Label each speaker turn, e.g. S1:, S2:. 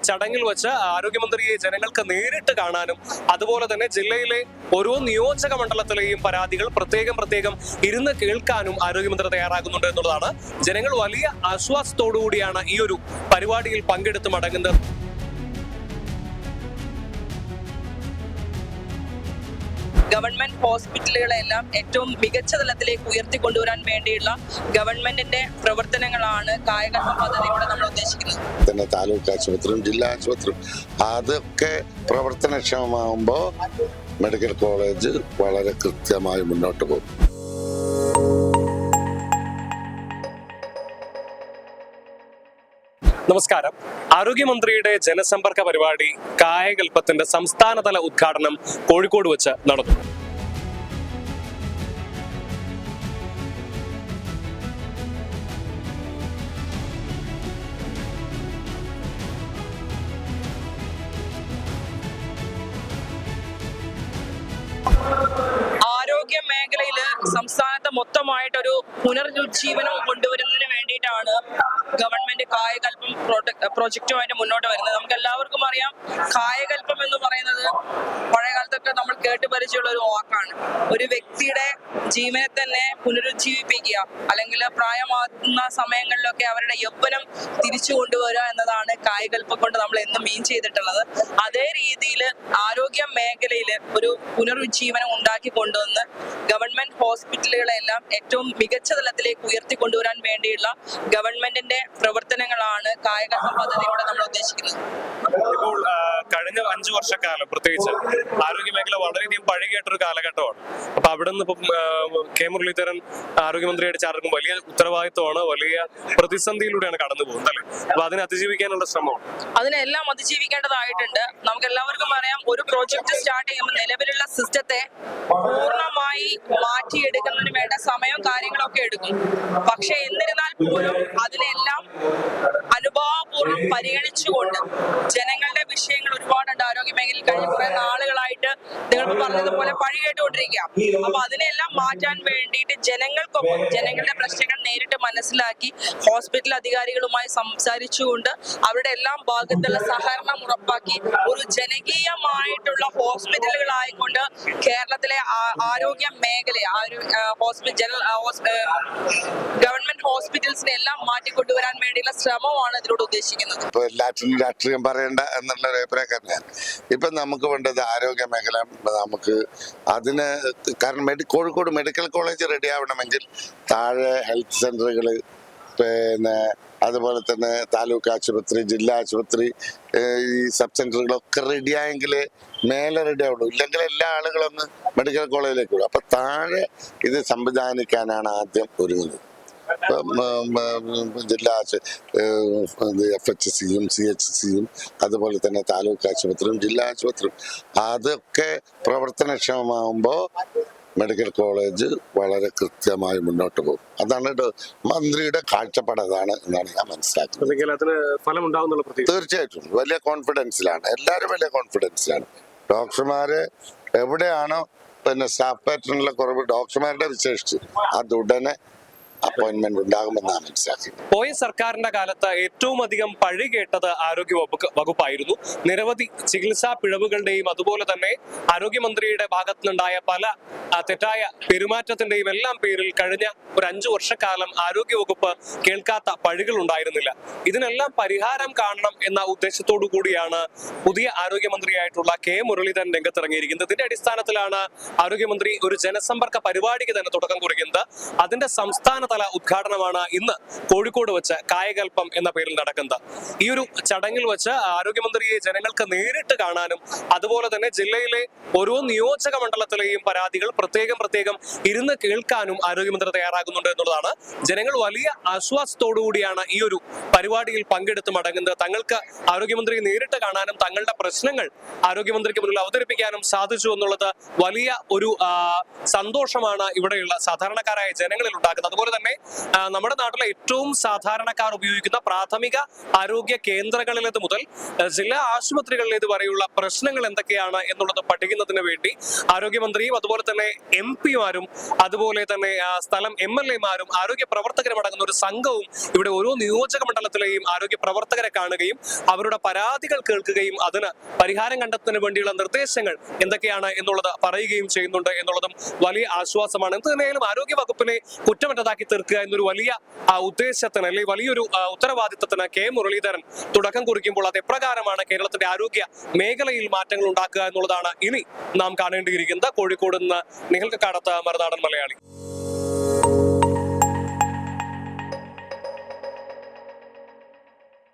S1: ചടങ്ങിൽ വെച്ച് ആരോഗ്യമന്ത്രിയെ ജനങ്ങൾക്ക് നേരിട്ട് കാണാനും അതുപോലെ തന്നെ ജില്ലയിലെ ഓരോ നിയോജക മണ്ഡലത്തിലെയും പരാതികൾ പ്രത്യേകം ഇരുന്ന് കേൾക്കാനും ആരോഗ്യമന്ത്രി തയ്യാറാകുന്നുണ്ട് എന്നുള്ളതാണ്. ജനങ്ങൾ വലിയ ആശ്വാസത്തോടുകൂടിയാണ് ഈ ഒരു പരിപാടിയിൽ പങ്കെടുത്ത് മടങ്ങുന്നത്.
S2: ഗവൺമെന്റ് ഹോസ്പിറ്റലുകളെല്ലാം ഏറ്റവും മികച്ച തലത്തിലേക്ക് ഉയർത്തിക്കൊണ്ടുവരാൻ വേണ്ടിയുള്ള ഗവൺമെന്റിന്റെ പ്രവർത്തനങ്ങളാണ് കായകൽപ്പ പദ്ധതിയിലൂടെ നമ്മൾ ഉദ്ദേശിക്കുന്നത്.
S3: തന്നെ താലൂക്ക് ആശുപത്രിയും ജില്ലാ ആശുപത്രിയും അതൊക്കെ പ്രവർത്തനക്ഷമമാകുമ്പോൾ മെഡിക്കൽ കോളേജ് വളരെ കൃത്യമായി മുന്നോട്ട് പോകും.
S1: നമസ്കാരം. ആരോഗ്യമന്ത്രിയുടെ ജനസമ്പർക്ക പരിപാടി കായകൽപ്പത്തിന്റെ സംസ്ഥാനതല ഉദ്ഘാടനം കോഴിക്കോട് വെച്ച് നടന്നു.
S2: ആരോഗ്യ മേഖലയിൽ സംസ്ഥാനത്ത് മൊത്തമായിട്ടൊരു പുനരുജ്ജീവനം കൊണ്ടുവരുന്നതിന് വേണ്ടിയിട്ടാണ് ഗവൺമെന്റ് കായകൽപ്പം പ്രോജക്റ്റുമായിട്ട് മുന്നോട്ട് വരുന്നത്. നമുക്ക് എല്ലാവർക്കും അറിയാം, കായകൽപ്പം എന്ന് പറയുന്നത് പഴയകാലത്തൊക്കെ നമ്മൾ കേട്ടുപരിചയമുള്ള ഒരു വാക്കാണ്. ഒരു വ്യക്തിയുടെ ജീവനെ തന്നെ പുനരുജ്ജീവിപ്പിക്കുക, അല്ലെങ്കിൽ പ്രായമാകുന്ന സമയങ്ങളിലൊക്കെ അവരുടെ യൗവനം തിരിച്ചു കൊണ്ടുവരിക എന്നതാണ് കായകൽപ്പം കൊണ്ട് നമ്മൾ എന്നും മീൻ ചെയ്തിട്ടുള്ളത്. അതേ രീതിയിൽ ആരോഗ്യ മേഖലയിൽ ഒരു പുനരുജ്ജീവനം ഉണ്ടാക്കി കൊണ്ടുവന്ന് ഗവൺമെന്റ് ഹോസ്പിറ്റലുകളെല്ലാം ഏറ്റവും മികച്ച തലത്തിലേക്ക് ഉയർത്തിക്കൊണ്ടുവരാൻ വേണ്ടിയുള്ള ഗവൺമെന്റിന്റെ പ്രവർത്തനങ്ങളാണ് കായകൽപ്പ പദ്ധതിയിലൂടെ നമ്മൾ ഉദ്ദേശിക്കുന്നത്.
S1: ഇപ്പോൾ കഴിഞ്ഞ 5 വർഷക്കാലം പ്രത്യേകിച്ച് ആരോഗ്യ മേഖല വളരെയധികം പഴകിയിട്ടൊരു കാലഘട്ടമാണ്. അപ്പൊ അവിടെ നിന്ന് ഇപ്പം കെ മുരളീധരൻ ആരോഗ്യമന്ത്രിയായിട്ട് ചേർക്കും വലിയ ഉത്തരവാദിത്വമാണ്, വലിയ പ്രതിസന്ധിയിലൂടെയാണ് കടന്നു പോകുന്നത് അല്ലേ? അപ്പൊ അതിനെ അതിജീവിക്കാനുള്ള ശ്രമമാണ്.
S2: അതിനെല്ലാം അതിജീവിക്കേണ്ടതായിട്ടുണ്ട്. നമുക്ക് എല്ലാവർക്കും അറിയാം, ഒരു പ്രോജക്ട് സ്റ്റാർട്ട് ചെയ്യുമ്പോൾ നിലവിലുള്ള സിസ്റ്റത്തെ പൂർണ്ണമായി മാറ്റിയെടുക്കുന്നതിന് വേണ്ട സമയവും കാര്യങ്ങളൊക്കെ എടുക്കും. പക്ഷെ എന്നിരുന്നാൽ പോലും അതിനെല്ലാം അനുഭാവപൂർവ്വം പരിഗണിച്ചുകൊണ്ട് ജനങ്ങളുടെ വിഷയങ്ങൾ ഒരുപാടുണ്ട് ആരോഗ്യ മേഖലയിൽ. കഴിഞ്ഞ കുറെ നാളുകളായിട്ട് നിങ്ങൾക്ക് പറഞ്ഞതുപോലെ പഴി കേട്ടുകൊണ്ടിരിക്കുക. അപ്പൊ അതിനെല്ലാം മാറ്റാൻ വേണ്ടിയിട്ട് ജനങ്ങൾക്കൊപ്പം ജനങ്ങളുടെ പ്രശ്നങ്ങൾ നേരിട്ട് മനസ്സിലാക്കി ഹോസ്പിറ്റൽ അധികാരികളുമായി സംസാരിച്ചുകൊണ്ട് അവരുടെ എല്ലാം ഭാഗത്തുള്ള സഹകരണം ഉറപ്പാക്കി ഒരു ജനകീയമായിട്ടുള്ള ഹോസ്പിറ്റലുകളായിക്കൊണ്ട് കേരളത്തിലെ ആരോഗ്യ മേഖലയെ ഗവൺമെന്റ് ഹോസ്പിറ്റൽസിനെ എല്ലാം മാറ്റിക്കൊണ്ടുവരാൻ വേണ്ടിയുള്ള ശ്രമമാണ് ഇതിലൂടെ ഉദ്ദേശിക്കുന്നത്.
S3: ഇപ്പൊ എല്ലാറ്റിനും രാഷ്ട്രീയം പറയേണ്ട എന്നുള്ള ഒരു അഭിപ്രായക്കാരനാണ്. ഇപ്പൊ നമുക്ക് വേണ്ടത് ആരോഗ്യ മേഖല. നമുക്ക് അതിന് കാരണം കോഴിക്കോട് മെഡിക്കൽ കോളേജ് റെഡി ആവണമെങ്കിൽ താഴെ ഹെൽത്ത് സെന്ററുകൾ, പിന്നെ അതുപോലെ തന്നെ താലൂക്ക് ആശുപത്രി, ജില്ലാ ആശുപത്രി, ഈ സബ് സെന്ററുകളൊക്കെ റെഡിയായെങ്കിലേ മേലെ റെഡി ആവുള്ളൂ. ഇല്ലെങ്കിൽ എല്ലാ ആളുകളൊന്ന് മെഡിക്കൽ കോളേജിലേക്ക് വരും. അപ്പൊ താഴെ ഇത് സംവിധാനിക്കാനാണ് ആദ്യം ഒരുങ്ങുന്നത്. ജില്ലാ FHCയും CHCയും അതുപോലെ തന്നെ താലൂക്ക് ആശുപത്രിയും ജില്ലാ ആശുപത്രിയും അതൊക്കെ പ്രവർത്തനക്ഷമമാകുമ്പോൾ മെഡിക്കൽ കോളേജ് വളരെ കൃത്യമായി മുന്നോട്ട് പോകും. അതാണ് മന്ത്രിയുടെ കാഴ്ചപ്പാട്, അതാണ് എന്നാണ് ഞാൻ മനസ്സിലാക്കുന്നത്. തീർച്ചയായിട്ടും വലിയ കോൺഫിഡൻസിലാണ്, എല്ലാവരും വലിയ കോൺഫിഡൻസിലാണ്. ഡോക്ടർമാര് എവിടെയാണോ പിന്നെ സ്റ്റാഫ് പാറ്റേണിലെ കുറവ്, ഡോക്ടർമാരുടെ വിശേഷിച്ച് അതുടനെ അപ്പോയിന്റ്മെന്റ് ഉണ്ടാകുമെന്നാണ് മനസ്സിലാക്കുന്നത്.
S1: പോയ സർക്കാരിന്റെ കാലത്ത് ഏറ്റവും അധികം പഴി കേട്ടത് ആരോഗ്യ വകുപ്പായിരുന്നു. നിരവധി ചികിത്സാ പിഴവുകളുടെയും അതുപോലെ തന്നെ ആരോഗ്യമന്ത്രിയുടെ ഭാഗത്തുനിന്നുണ്ടായ പല തെറ്റായ പെരുമാറ്റത്തിന്റെയും എല്ലാം പേരിൽ കഴിഞ്ഞ ഒരു 5 വർഷക്കാലം ആരോഗ്യവകുപ്പ് കേൾക്കാത്ത പഴികൾ ഉണ്ടായിരുന്നില്ല. ഇതിനെല്ലാം പരിഹാരം കാണണം എന്ന ഉദ്ദേശത്തോടു കൂടിയാണ് പുതിയ ആരോഗ്യമന്ത്രിയായിട്ടുള്ള കെ മുരളീധരൻ രംഗത്തിറങ്ങിയിരിക്കുന്നത്. ഇതിന്റെ അടിസ്ഥാനത്തിലാണ് ആരോഗ്യമന്ത്രി ഒരു ജനസമ്പർക്ക പരിപാടിക്ക് തന്നെ തുടക്കം കുറിക്കുന്നത്. അതിന്റെ സംസ്ഥാനതല ഉദ്ഘാടനമാണ് ഇന്ന് കോഴിക്കോട് വെച്ച് കായകൽപ്പം എന്ന പേരിൽ നടക്കുന്നത്. ഈ ഒരു ചടങ്ങിൽ വെച്ച് ആരോഗ്യമന്ത്രിയെ ജനങ്ങൾക്ക് നേരിട്ട് കാണാനും അതുപോലെ തന്നെ ജില്ലയിലെ ഓരോ നിയോജക മണ്ഡലത്തിലെയും പരാതികൾ പ്രത്യേകം ഇരുന്ന് കേൾക്കാനും ആരോഗ്യമന്ത്രി തയ്യാറാകുന്നുണ്ട് എന്നുള്ളതാണ്. ജനങ്ങൾ വലിയ ആശ്വാസത്തോടുകൂടിയാണ് ഈ ഒരു പരിപാടിയിൽ പങ്കെടുത്ത് മടങ്ങുന്നത്. തങ്ങൾക്ക് ആരോഗ്യമന്ത്രിയെ നേരിട്ട് കാണാനും തങ്ങളുടെ പ്രശ്നങ്ങൾ ആരോഗ്യമന്ത്രിക്ക് മുന്നിൽ അവതരിപ്പിക്കാനും സാധിച്ചു എന്നുള്ളത് വലിയ ഒരു സന്തോഷമാണ് ഇവിടെയുള്ള സാധാരണക്കാരായ ജനങ്ങളിൽ ഉണ്ടാക്കുന്നത്. അതുപോലെ തന്നെ നമ്മുടെ നാട്ടിലെ ഏറ്റവും സാധാരണക്കാർ ഉപയോഗിക്കുന്ന പ്രാഥമിക ആരോഗ്യ കേന്ദ്രങ്ങളിലേത് മുതൽ ജില്ലാ ആശുപത്രികളിലേത് വരെയുള്ള പ്രശ്നങ്ങൾ എന്തൊക്കെയാണ് എന്നുള്ളത് പഠിക്കുന്നതിന് വേണ്ടി ആരോഗ്യമന്ത്രിയും അതുപോലെ തന്നെ MP-മാരും അതുപോലെ തന്നെ സ്ഥലം MLA-മാരും ആരോഗ്യ പ്രവർത്തകരും അടങ്ങുന്ന ഒരു സംഘവും ഇവിടെ ഓരോ നിയോജക മണ്ഡലത്തിലെയും ആരോഗ്യ പ്രവർത്തകരെ കാണുകയും അവരുടെ പരാതികൾ കേൾക്കുകയും അതിന് പരിഹാരം കണ്ടെത്തുന്നതിന് വേണ്ടിയുള്ള നിർദ്ദേശങ്ങൾ എന്തൊക്കെയാണ് എന്നുള്ളത് പറയുകയും ചെയ്യുന്നുണ്ട് എന്നുള്ളതും വലിയ ആശ്വാസമാണ്. എന്ത് തന്നെയായാലും ആരോഗ്യ വകുപ്പിനെ കുറ്റമറ്റതാക്കി തീർക്കുക എന്നൊരു വലിയ ഉദ്ദേശത്തിന് അല്ലെങ്കിൽ വലിയൊരു ഉത്തരവാദിത്തത്തിന് കെ മുരളീധരൻ തുടക്കം കുറിക്കുമ്പോൾ അത് എപ്രകാരമാണ് കേരളത്തിന്റെ ആരോഗ്യ മേഖലയിൽ മാറ്റങ്ങൾ ഉണ്ടാക്കുക എന്നുള്ളതാണ് ഇനി നാം കാണേണ്ടിയിരിക്കുന്നത്. കോഴിക്കോട് നിന്ന് നിഹൽ കക്കാടത്ത്, മറുനാടൻ മലയാളി.